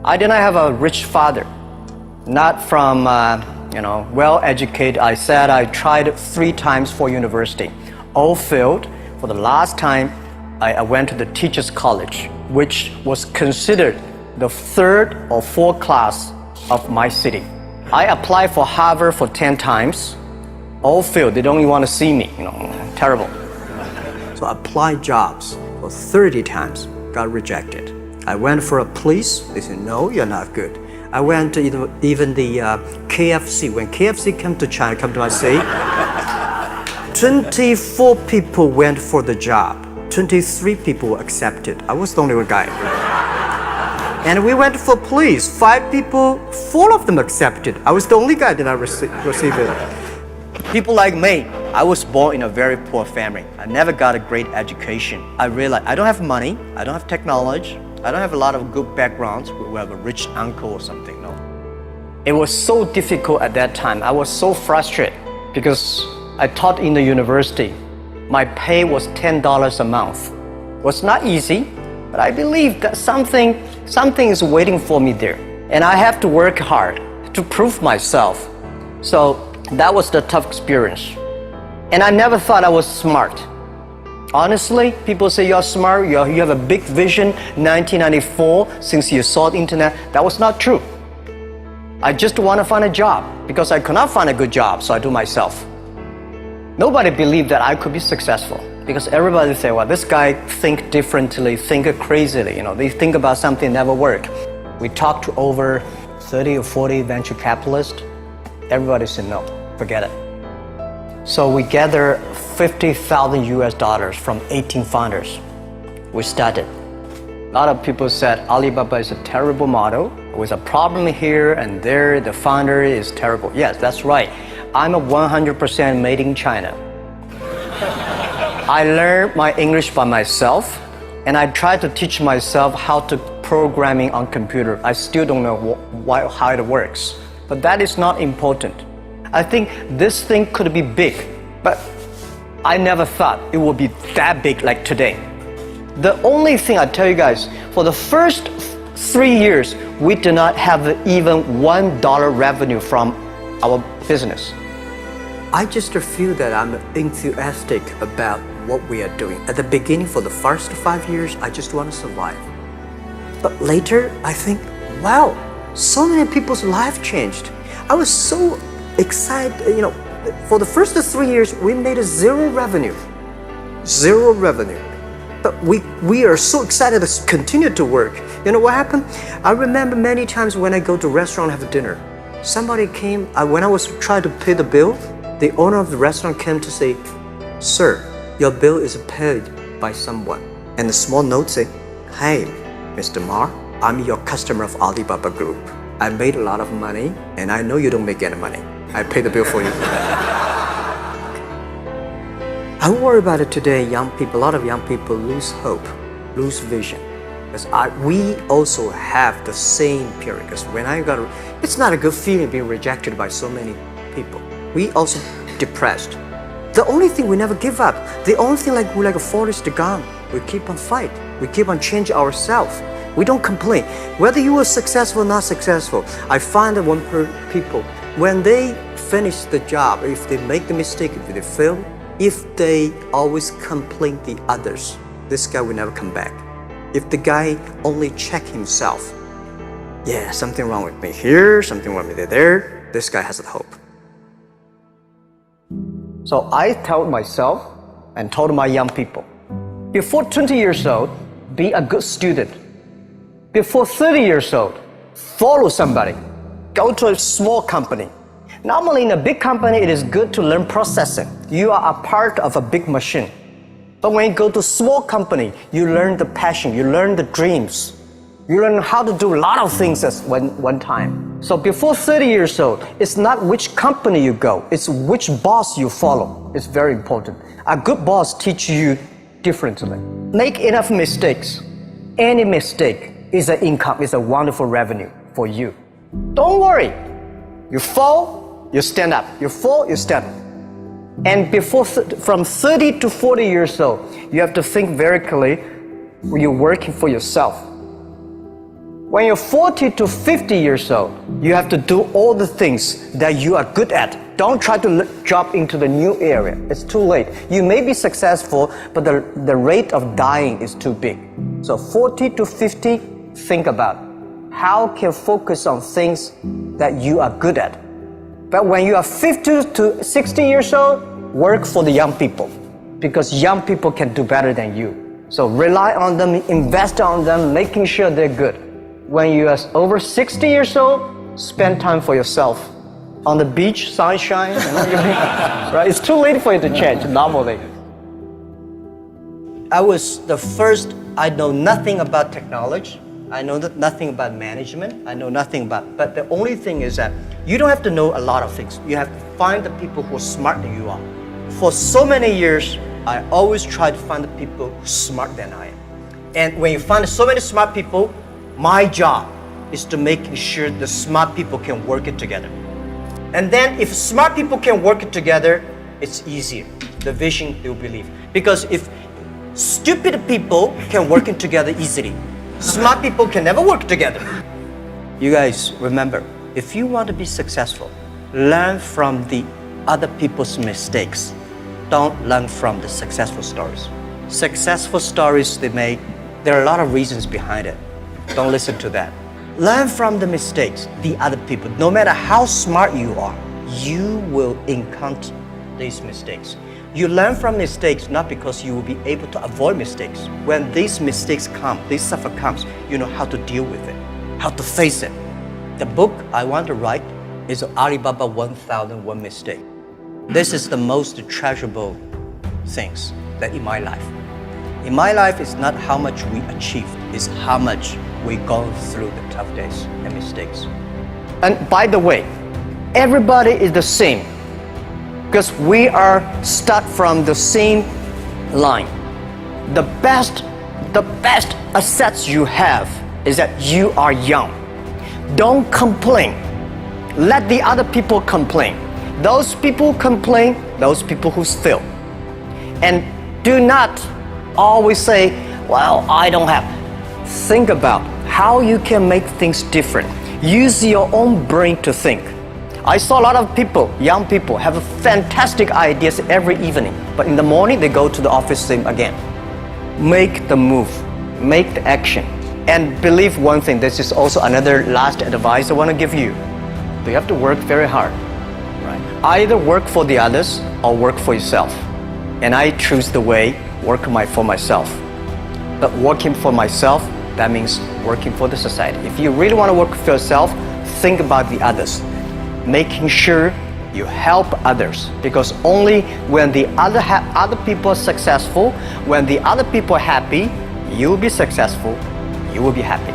I did not have a rich father, not from, well-educated. I said I tried 3 times for university, all failed. For the last time, I went to the teacher's college, which was considered the 3rd or 4th class of my city. I applied for Harvard for 10 times, all failed. They don't even want to see me, terrible. So I applied jobs for 30 times, got rejected. I went for a police, they said, no, you're not good. I went to even the KFC. When KFC came to China, come to my city, 24 people went for the job. 23 people were accepted. I was the only one guy. And we went for police. 5 people, 4 of them accepted. I was the only guy that I received it. People like me, I was born in a very poor family. I never got a great education. I realized I don't have money, I don't have technology, I don't have a lot of good backgrounds. We have a rich uncle or something, no. It was so difficult at that time. I was so frustrated because I taught in the university. My pay was $10 a month. It was not easy, but I believe that something is waiting for me there. And I have to work hard to prove myself. So that was the tough experience. And I never thought I was smart. Honestly, people say you're smart, you have a big vision. 1994, since you saw the internet, that was not true. I just want to find a job because I could not find a good job, so I do myself. Nobody believed that I could be successful because everybody say, well, this guy think differently, think crazily, they think about something never work. We talked to over 30 or 40 venture capitalists. Everybody said no, forget it. So we gathered $50,000 from 18 founders. We started. A lot of people said Alibaba is a terrible model. With a problem here and there, the founder is terrible. Yes, that's right. I'm a 100% made in China. I learned my English by myself, and I tried to teach myself how to programming on computer. I still don't know how it works, but that is not important. I think this thing could be big, but I never thought it would be that big like today. The only thing I tell you guys, for the first 3 years, we did not have even $1 revenue from our business. I just feel that I'm enthusiastic about what we are doing. At the beginning, for the first 5 years, I just want to survive. But later, I think, wow, so many people's life changed. I was so excited, for the first 3 years, we made zero revenue. Zero revenue. But we are so excited to continue to work. You know what happened? I remember many times when I go to restaurant have dinner, somebody came, when I was trying to pay the bill, the owner of the restaurant came to say, sir, your bill is paid by someone. And the small note said, hey, Mr. Ma, I'm your customer of Alibaba Group. I made a lot of money and I know you don't make any money. I pay the bill for you. I worry about it today. Young people, a lot of young people lose hope, lose vision. Because we also have the same period. Because when it's not a good feeling being rejected by so many people. We also depressed. The only thing we never give up. The only thing we're like a forest gone. We keep on fight. We keep on changing ourselves. We don't complain. Whether you are successful or not successful, I find that when people, when they finish the job, if they make the mistake, if they fail, if they always complain the others, this guy will never come back. If the guy only check himself, yeah, something wrong with me here, something wrong with me there, this guy has the hope. So I told myself and told my young people, before 20 years old, be a good student. Before 30 years old, follow somebody. Go to a small company. Normally in a big company, it is good to learn processing. You are a part of a big machine. But when you go to a small company, you learn the passion, you learn the dreams. You learn how to do a lot of things at one time. So before 30 years old, it's not which company you go, it's which boss you follow. It's very important. A good boss teaches you differently. Make enough mistakes. Any mistake is an income, is a wonderful revenue for you. Don't worry. You fall, you stand up. You fall, you stand up. And from 30 to 40 years old, you have to think very clearly, you're working for yourself. When you're 40 to 50 years old, you have to do all the things that you are good at. Don't try to jump into the new area. It's too late. You may be successful, but the rate of dying is too big. So 40 to 50, think about how can you focus on things that you are good at. But when you are 50 to 60 years old, work for the young people, because young people can do better than you. So rely on them, invest on them, making sure they're good. When you are over 60 years old, spend time for yourself. On the beach, sunshine, right? It's too late for you to change, normally. I know nothing about technology. I know nothing about management. I know nothing about, but the only thing is that you don't have to know a lot of things. You have to find the people who are smarter than you are. For so many years, I always try to find the people who are smarter than I am. And when you find so many smart people, my job is to make sure the smart people can work it together. And then if smart people can work it together, it's easier. The vision they'll believe. Because if stupid people can work it together easily, smart people can never work together. You guys remember, if you want to be successful, learn from the other people's mistakes. Don't learn from the successful stories. Successful stories they make, there are a lot of reasons behind it. Don't listen to that. Learn from the mistakes, the other people. No matter how smart you are, you will encounter these mistakes. You learn from mistakes not because you will be able to avoid mistakes. When these mistakes come, this suffer comes, you know how to deal with it, how to face it. The book I want to write is Alibaba 1001 Mistake. This is the most treasurable things that in my life. In my life, it's not how much we achieved, it's how much we go through the tough days and mistakes. And by the way, everybody is the same because we are start from the same line. The best assets you have is that you are young. Don't complain. Let the other people complain. Those people complain, those people who fail. And do not always say, well, I don't have. Think about how you can make things different. Use your own brain to think. I saw a lot of people, young people, have fantastic ideas every evening, but in the morning they go to the office same again. Make the move, make the action. And believe one thing, this is also another last advice I want to give you. You have to work very hard. Right? Either work for the others or work for yourself. And I choose the way, work for myself. But working for myself, that means working for the society. If you really want to work for yourself, think about the others. Making sure you help others, because only when the other people are successful, when the other people are happy, you will be successful, you will be happy.